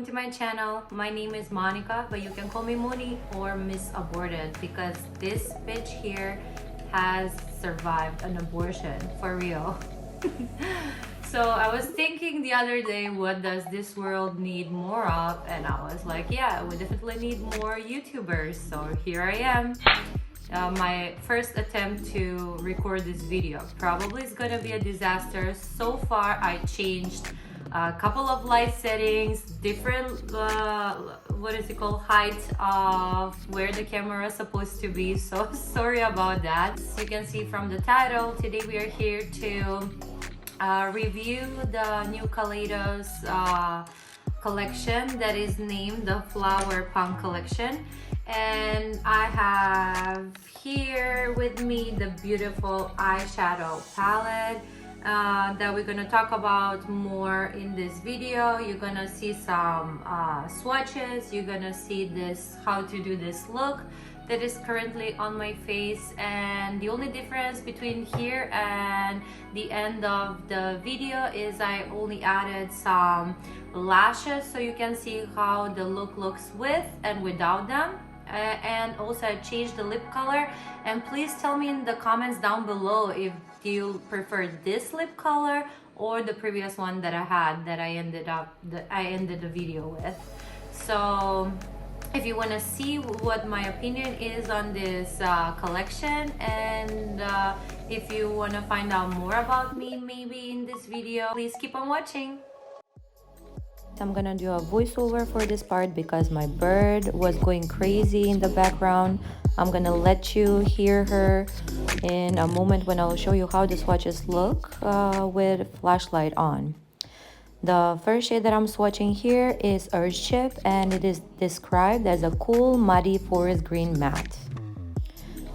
to my channel. My name is Monica, but you can call me Moni or Miss Aborted because this bitch here has survived an abortion for real. So I was thinking the other day, what does this world need more of? And I was like, yeah, we definitely need more YouTubers. So here I am. My first attempt to record this video. Probably is gonna be a disaster. So far I changed a couple of light settings, different what is it called, height of where the camera is supposed to be, so sorry about that. As you can see from the title, today we are here to review the new Kaleidos collection that is named the Flower Punk collection. And I have here with me the beautiful eyeshadow palette that we're gonna talk about more in this video. You're gonna see some swatches, you're gonna see this, how to do this look that is currently on my face. And the only difference between here and the end of the video is I only added some lashes so you can see how the look looks with and without them. And also I changed the lip color, and please tell me in the comments down below if you prefer this lip color or the previous one that I had that I ended the video with. So if you want to see what my opinion is on this collection, and if you want to find out more about me maybe in this video, please keep on watching. I'm gonna do a voiceover for this part because my bird was going crazy in the background. I'm gonna let you hear her in a moment when I'll show you how the swatches look with flashlight on. The first shade that I'm swatching here is Earthship, and it is described as a cool muddy forest green matte.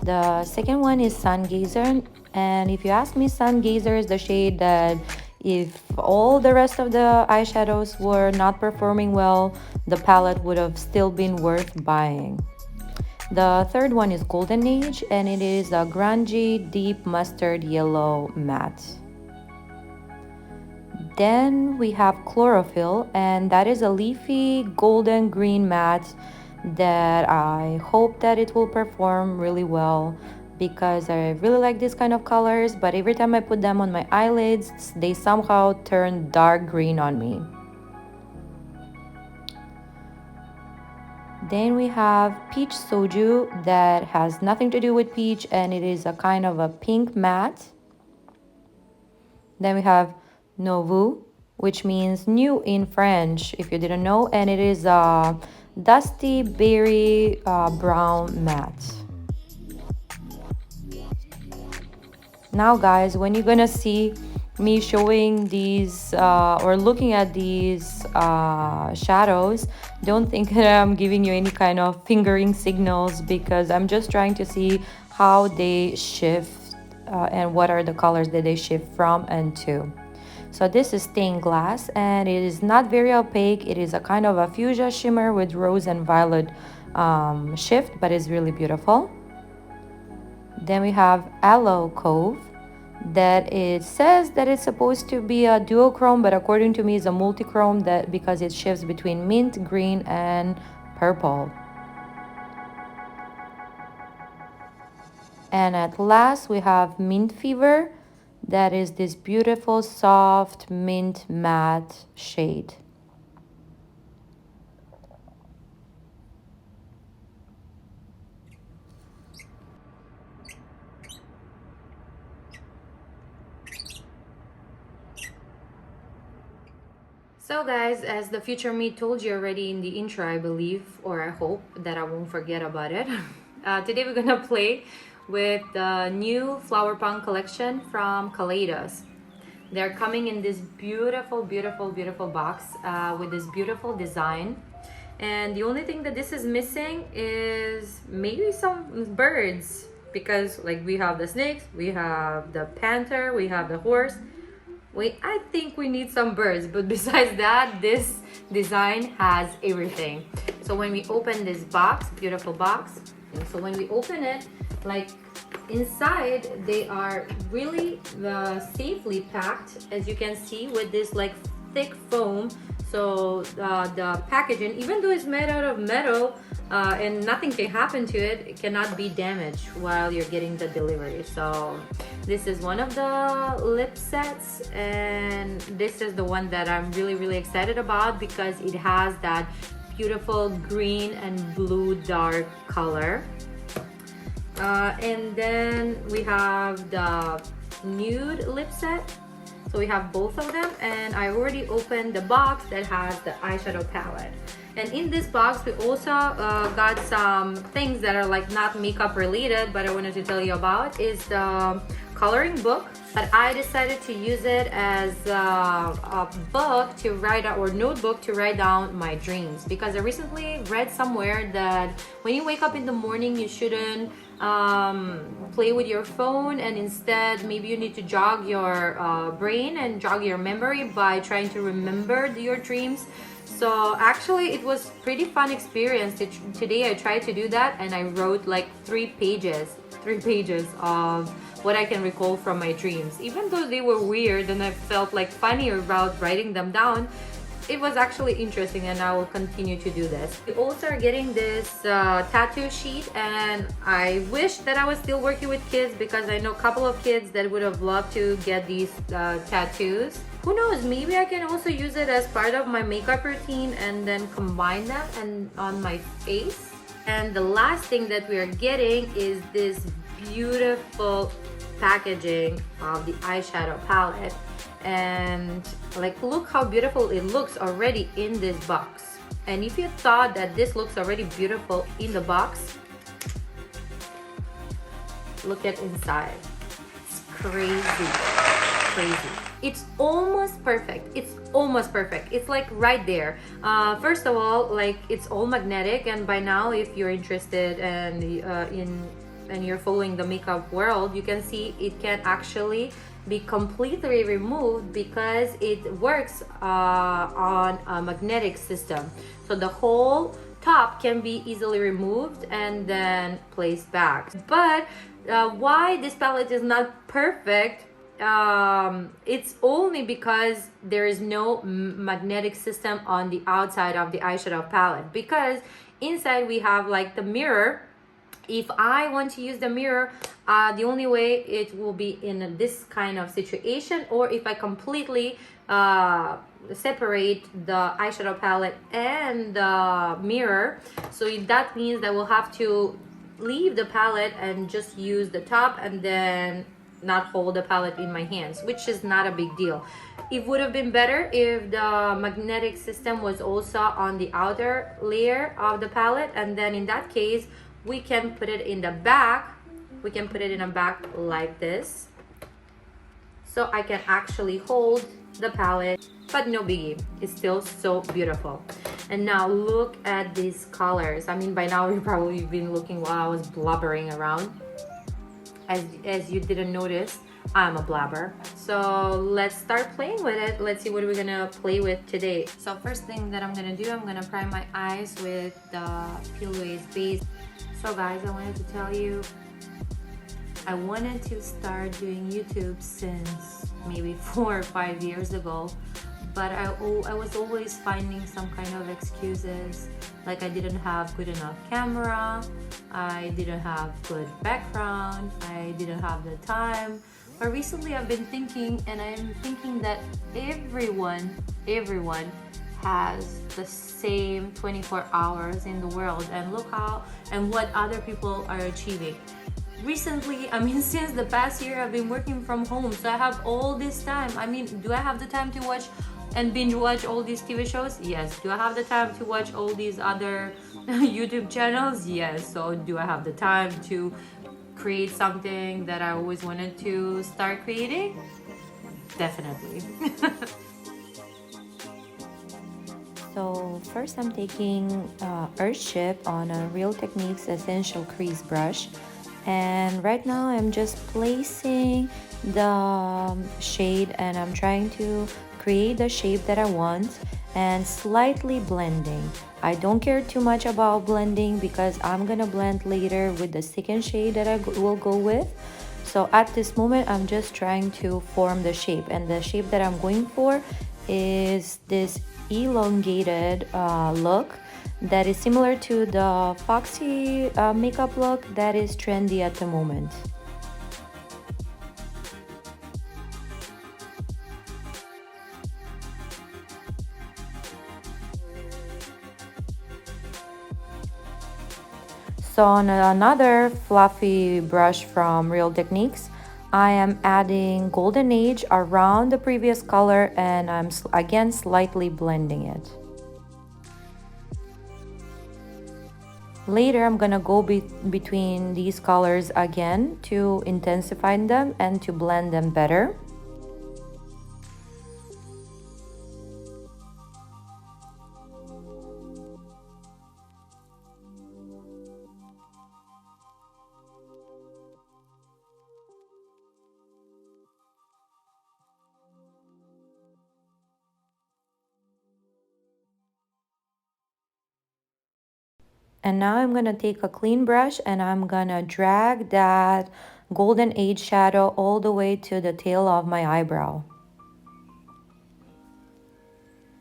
The second one is Sungazer, and if you ask me, Sungazer is the shade that if all the rest of the eyeshadows were not performing well, the palette would have still been worth buying. The third one is Golden Age, and it is a grungy deep mustard yellow matte. Then we have Chlorophyll, and that is a leafy golden green matte that I hope that it will perform really well because I really like this kind of colors, but every time I put them on my eyelids, they somehow turn dark green on me. Then we have Peach Soju that has nothing to do with peach, and it is a kind of a pink matte. Then we have Nouveau, which means new in French, if you didn't know, and it is a dusty berry brown matte. Now guys, when you're gonna see me showing these or looking at these shadows, don't think that I'm giving you any kind of fingering signals, because I'm just trying to see how they shift and what are the colors that they shift from and to. So this is stained glass, and it is not very opaque. It is a kind of a fuchsia shimmer with rose and violet shift, but it's really beautiful. Then we have Aloe Cove, that it says that it's supposed to be a duochrome, but according to me it's a multichrome, that because it shifts between mint, green and purple. And at last we have Mint Fever, that is this beautiful soft mint matte shade. So guys, as the future me told you already in the intro, I believe, or I hope that I won't forget about it. Today we're gonna play with the new Flower Punk collection from Kaleidos. They're coming in this beautiful, beautiful, beautiful box with this beautiful design. And the only thing that this is missing is maybe some birds, because like we have the snakes, we have the panther, we have the horse. I think we need some birds, but besides that, this design has everything. So when we open this box, beautiful box, and so when we open it, like inside, they are really safely packed, as you can see, with this like thick foam, So the packaging, even though it's made out of metal and nothing can happen to it, it cannot be damaged while you're getting the delivery. So this is one of the lip sets, and this is the one that I'm really excited about because it has that beautiful green and blue dark color. And then we have the nude lip set. So we have both of them, and I already opened the box that has the eyeshadow palette. And in this box we also got some things that are like not makeup related, but I wanted to tell you about is the coloring book. But I decided to use it as a book to write out, or notebook to write down my dreams, because I recently read somewhere that when you wake up in the morning you shouldn't play with your phone, and instead maybe you need to jog your brain and jog your memory by trying to remember your dreams. So actually it was pretty fun experience. Today I tried to do that, and I wrote like 3 pages of what I can recall from my dreams. Even though they were weird and I felt like funny about writing them down, it was actually interesting, and I will continue to do this. We also are getting this tattoo sheet, and I wish that I was still working with kids, because I know a couple of kids that would have loved to get these tattoos. Who knows, maybe I can also use it as part of my makeup routine and then combine them and on my face. And the last thing that we are getting is this beautiful packaging of the eyeshadow palette. And like, look how beautiful it looks already in this box. And if you thought that this looks already beautiful in the box, look at inside. It's crazy. It's almost perfect. It's like right there. First of all, like, it's all magnetic, and by now if you're interested and and you're following the makeup world, you can see it can actually be completely removed because it works on a magnetic system. So the whole top can be easily removed and then placed back. But why this palette is not perfect, it's only because there is no magnetic system on the outside of the eyeshadow palette, because inside we have like the mirror. If I want to use the mirror, the only way it will be in this kind of situation, or if I completely separate the eyeshadow palette and the mirror. So that means that we'll have to leave the palette and just use the top, and then not hold the palette in my hands, which is not a big deal. It would have been better if the magnetic system was also on the outer layer of the palette, and then in that case we can put it in the back. We can put it in a back like this, so I can actually hold the palette. But no biggie, it's still so beautiful. And now look at these colors. I mean, by now you've probably been looking while I was blubbering around. As you didn't notice, I'm a blabber. So let's start playing with it. Let's see what we're gonna play with today. So first thing that I'm gonna do, I'm gonna prime my eyes with the Kaleidos base. So guys, I wanted to tell you, I wanted to start doing YouTube since maybe 4 or 5 years ago, but I was always finding some kind of excuses, like I didn't have good enough camera, I didn't have good background, I didn't have the time. But recently I've been thinking, and I'm thinking that everyone has the same 24 hours in the world, and look how and what other people are achieving. Recently, I mean, since the past year, I've been working from home, so I have all this time. I mean, do I have the time to watch and binge watch all these TV shows? Yes. Do I have the time to watch all these other YouTube channels? Yes. So do I have the time to create something that I always wanted to start creating? Definitely. So first I'm taking Earthship on a Real Techniques Essential Crease Brush, and right now I'm just placing the shade, and I'm trying to create the shape that I want and slightly blending. I don't care too much about blending because I'm gonna blend later with the second shade that I will go with. So at this moment I'm just trying to form the shape, and the shape that I'm going for is this elongated look that is similar to the foxy makeup look that is trendy at the moment. So on another fluffy brush from Real Techniques, I am adding Golden Age around the previous color, and I'm again slightly blending it. Later, I'm gonna go between these colors again to intensify them and to blend them better. And now I'm gonna take a clean brush and I'm gonna drag that Golden Age shadow all the way to the tail of my eyebrow,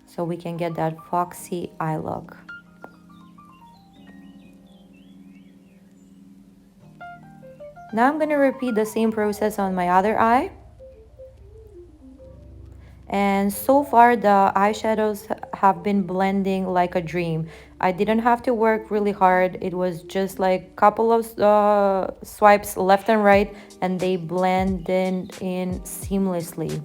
so we can get that foxy eye look. Now I'm gonna repeat the same process on my other eye. And so far the eyeshadows have been blending like a dream. I didn't have to work really hard. It was just like couple of swipes left and right, and they blended in seamlessly.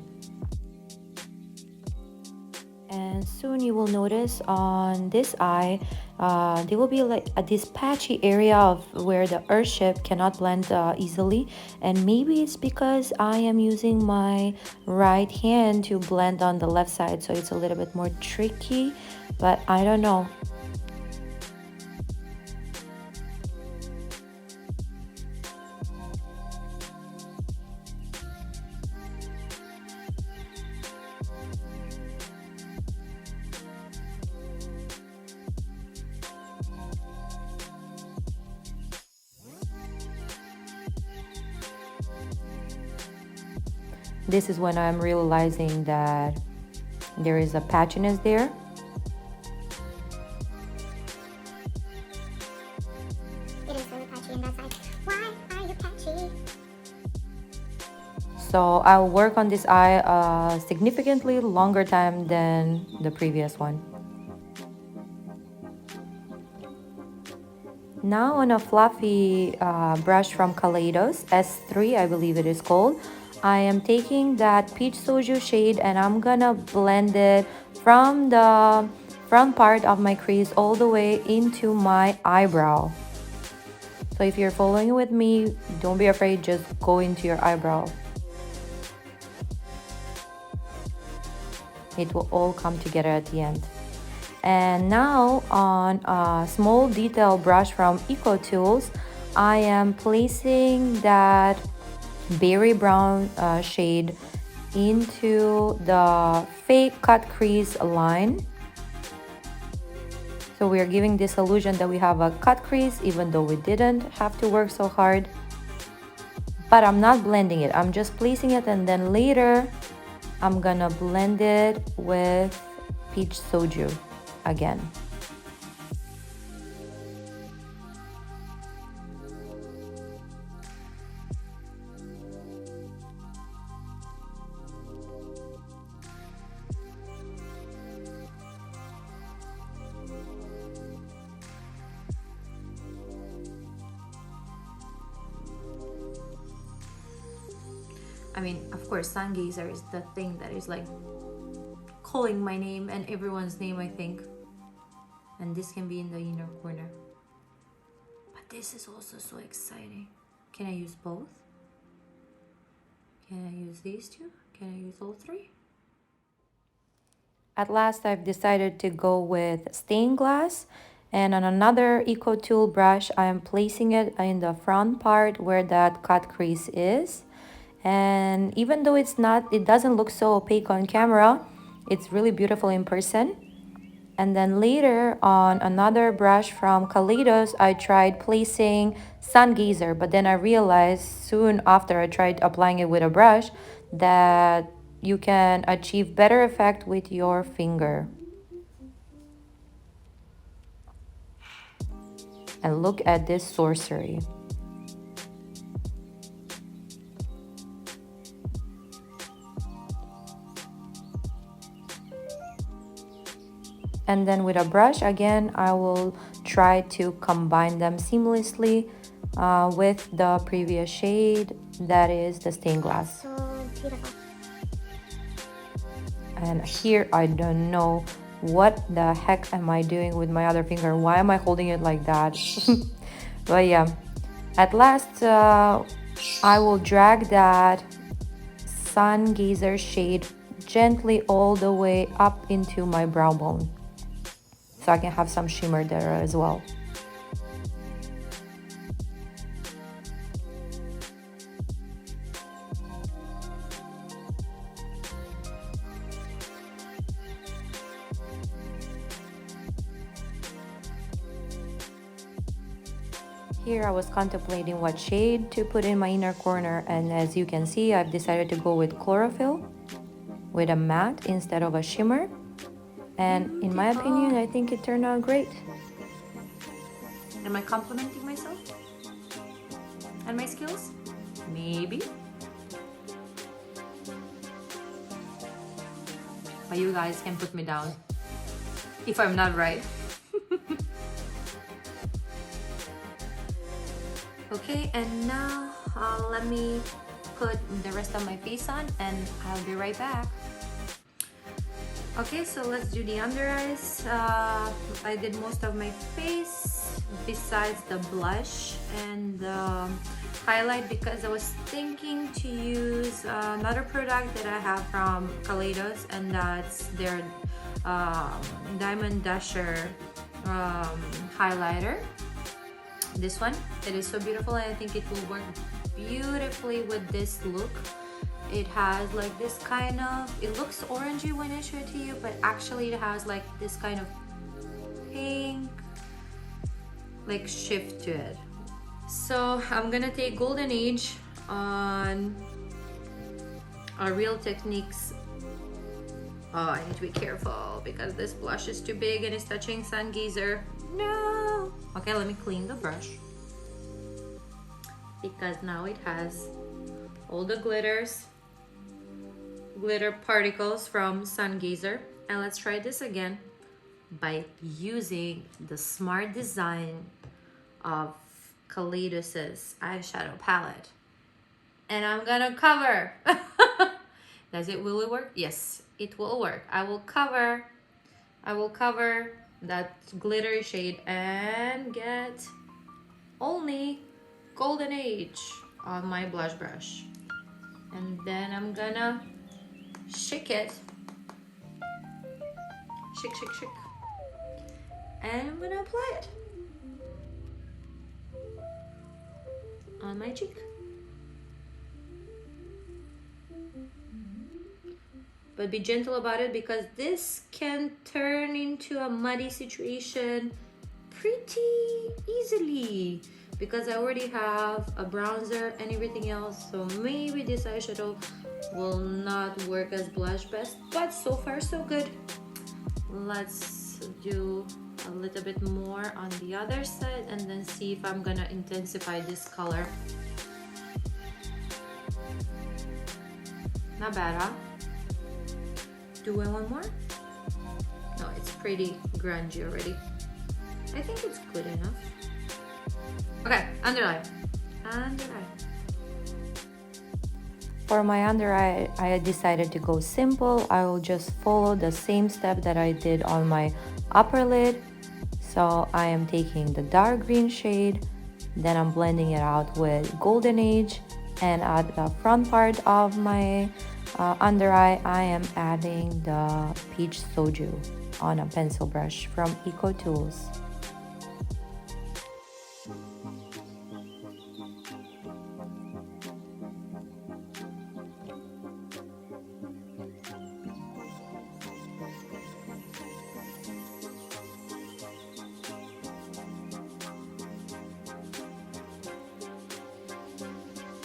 And soon you will notice on this eye, there will be like this patchy area of where the earth shape cannot blend easily. And maybe it's because I am using my right hand to blend on the left side, so it's a little bit more tricky, but I don't know. This is when I'm realizing that there is a patchiness there. It is really patchy on that side. Why are you patchy? So I'll work on this eye a significantly longer time than the previous one. Now on a fluffy brush from Kaleidos, S3 I believe it is called, I am taking that peach soju shade and I'm gonna blend it from the front part of my crease all the way into my eyebrow. So if you're following with me, don't be afraid, just go into your eyebrow. It will all come together at the end. And now on a small detail brush from Eco Tools, I am placing that berry brown shade into the fake cut crease line. So we are giving this illusion that we have a cut crease even though we didn't have to work so hard. But I'm not blending it, I'm just placing it, and then later I'm gonna blend it with peach soju again. I mean, of course, sun gazer is the thing that is like calling my name and everyone's name, I think. And this can be in the inner corner. But this is also so exciting. Can I use both? Can I use these two? Can I use all three? At last, I've decided to go with stained glass, and on another Eco Tool brush, I am placing it in the front part where that cut crease is. And even though it doesn't look so opaque on camera, it's really beautiful in person. And then later on another brush from Kaleidos, I tried placing sun gazer, but then I realized soon after I tried applying it with a brush that you can achieve better effect with your finger. And look at this sorcery. And then with a brush, again, I will try to combine them seamlessly with the previous shade, that is the stained glass. So beautiful. And here, I don't know what the heck am I doing with my other finger. Why am I holding it like that? But yeah, at last, I will drag that sun gazer shade gently all the way up into my brow bone, so I can have some shimmer there as well. Here I was contemplating what shade to put in my inner corner, and as you can see, I've decided to go with chlorophyll with a matte instead of a shimmer. And in my opinion, I think it turned out great. Am I complimenting myself? And my skills? Maybe. But you guys can put me down if I'm not right. Okay, and now let me put the rest of my face on and I'll be right back. Okay, so let's do the under eyes. I did most of my face besides the blush and the highlight, because I was thinking to use another product that I have from Kaleidos, and that's their Diamond Dasher highlighter. This one, it is so beautiful, and I think it will work beautifully with this look. It has like this kind of, it looks orangey when I show it to you, but actually it has like this kind of pink like shift to it. So I'm gonna take Golden Age on our Real Techniques. Oh, I need to be careful because this blush is too big and it's touching Sun Gazer. No! Okay, let me clean the brush, because now it has all the glitter particles from Sun Gazer. And let's try this again by using the smart design of Kaleidos' eyeshadow palette. And I'm gonna cover. Will it work? Yes, it will work. I will cover that glittery shade and get only Golden Age on my blush brush. And then I'm gonna shake it. Shake, shake, shake. And I'm gonna apply it on my cheek. But be gentle about it, because this can turn into a muddy situation pretty easily, because I already have a bronzer and everything else. So maybe this eyeshadow will not work as blush best, but so far so good. Let's do a little bit more on the other side and then see if I'm gonna intensify this color. Not bad, huh? Do I want more? No, it's pretty grungy already. I think it's good enough. Okay, under eye. Under eye. For my under eye, I decided to go simple. I will just follow the same step that I did on my upper lid. So I am taking the dark green shade, then I'm blending it out with Golden Age, and at the front part of my under eye, I am adding the Peach Soju on a pencil brush from Eco Tools.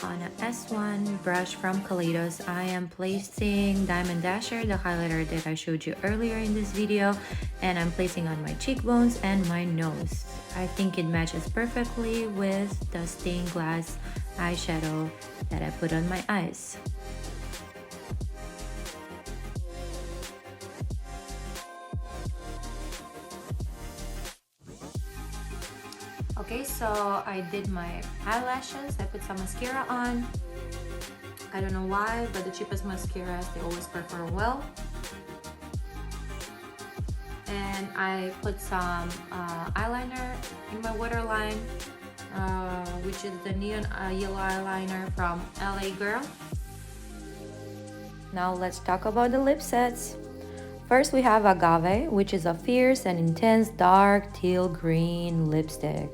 on a S1 brush from Kaleidos, I am placing Diamond Dasher, the highlighter that I showed you earlier in this video, and I'm placing on my cheekbones and my nose. I think it matches perfectly with the stained glass eyeshadow that I put on my eyes. Okay, so I did my eyelashes. I put some mascara on. I don't know why, but the cheapest mascaras, they always perform well. And I put some eyeliner in my waterline, which is the neon yellow eyeliner from LA Girl. Now let's talk about the lip sets. First we have Agave, which is a fierce and intense dark teal green lipstick.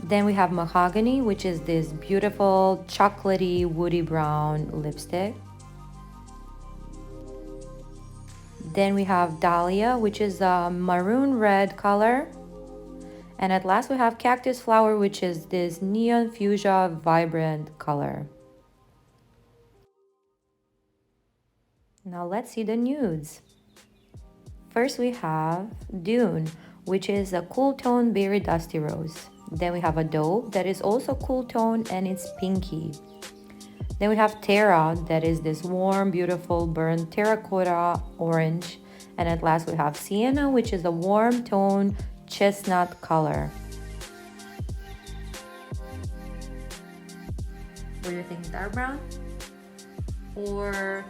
Then we have Mahogany, which is this beautiful chocolatey woody brown lipstick. Then we have Dahlia, which is a maroon red color. And at last we have Cactus Flower, which is this neon fuchsia vibrant color. Now let's see the nudes. First we have Dune, which is a cool tone berry dusty rose. Then we have Adobe, that is also cool tone and it's pinky. Then we have Terra, that is this warm, beautiful burnt terracotta orange. And at last we have Sienna, which is a warm tone chestnut color. What do you think, dark brown or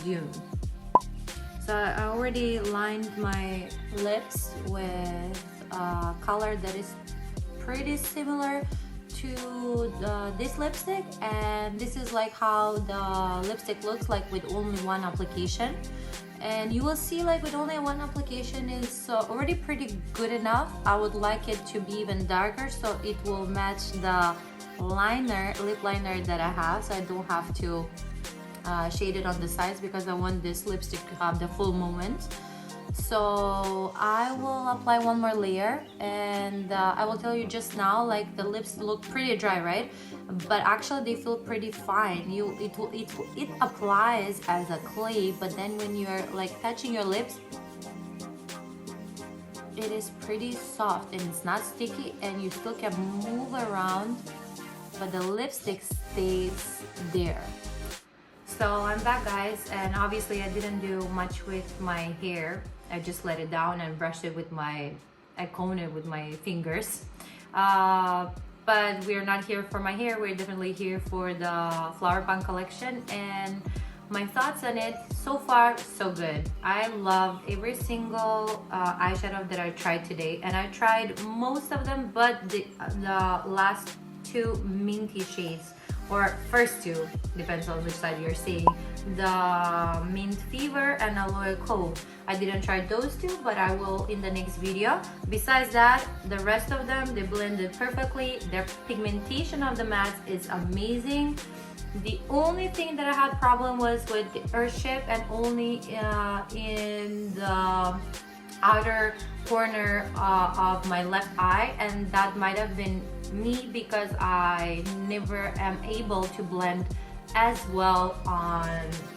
Dune? So I already lined my lips with a color that is pretty similar to this lipstick, and this is like how the lipstick looks like with only one application. And you will see like with only one application is already pretty good enough. I would like it to be even darker so it will match the lip liner that I have, so I don't have to shade it on the sides because I want this lipstick to have the full moment. So I will apply one more layer, and I will tell you just now, like the lips look pretty dry, right? But actually they feel pretty fine. It applies as a clay, but then when you're like touching your lips, it is pretty soft and it's not sticky, and you still can move around, but the lipstick stays there. So I'm back, guys, and obviously I didn't do much with my hair. I just let it down and brushed it with I combed it with my fingers. But we're not here for my hair, we're definitely here for the Flower Punk collection, and my thoughts on it, so far so good. I love every single eyeshadow that I tried today, and I tried most of them, but the last two minty shades, or first two, depends on which side you're seeing, the Mint Fever and Aloe Cove. I didn't try those two, but I will in the next video. Besides that, the rest of them, they blended perfectly. Their pigmentation of the mattes is amazing. The only thing that I had problem was with the Earthship, and only in the outer corner of my left eye, and that might have been me because I never am able to blend as well on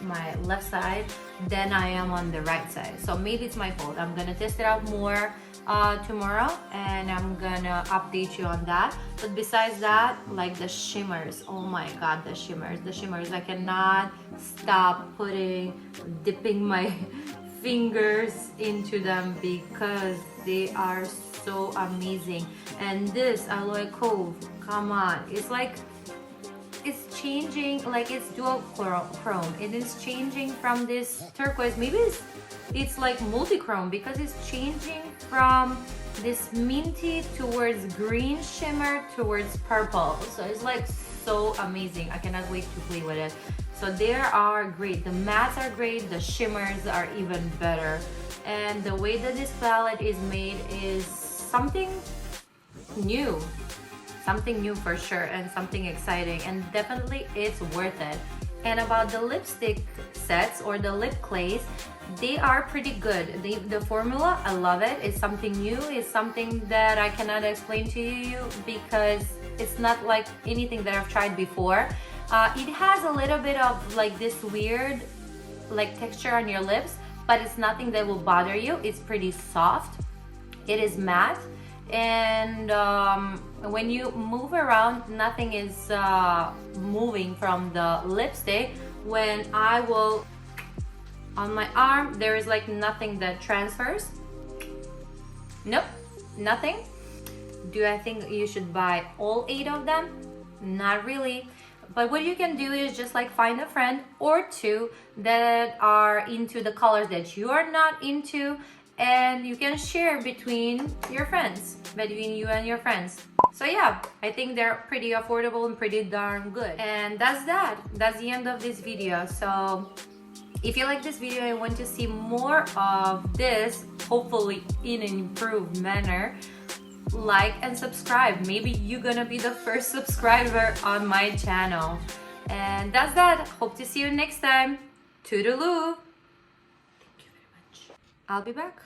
my left side than I am on the right side. So maybe it's my fault. I'm gonna test it out more tomorrow, and I'm gonna update you on that. But besides that, like the shimmers, oh my god, the shimmers, I cannot stop dipping my fingers into them because they are so amazing. And this Aloe Cove, come on, it's like it's changing, like it's dual chrome. It is changing from this turquoise, maybe it's like multi-chrome, because it's changing from this minty towards green shimmer towards purple. So it's like so amazing. I cannot wait to play with it. So they are great. The mattes are great. The shimmers are even better. And the way that this palette is made is something new. Something new for sure, and something exciting, and definitely it's worth it. And about the lipstick sets or the lip clays, they are pretty good. The formula, I love it. It's something new. It's something that I cannot explain to you because it's not like anything that I've tried before. It has a little bit of like this weird like texture on your lips, but it's nothing that will bother you. It's pretty soft. It is matte, and when you move around, nothing is moving from the lipstick. When I will on my arm, there is like nothing that transfers. Nope, nothing. Do I think you should buy all 8 of them? Not really. But what you can do is just like find a friend or two that are into the colors that you are not into, and you can share between your friends, between you and your friends. So yeah, I think they're pretty affordable and pretty darn good. And that's the end of this video. So if you like this video and want to see more of this, hopefully in an improved manner, like and subscribe. Maybe you're gonna be the first subscriber on my channel. And that's that. Hope to see you next time. Toodaloo. Thank you very much. I'll be back.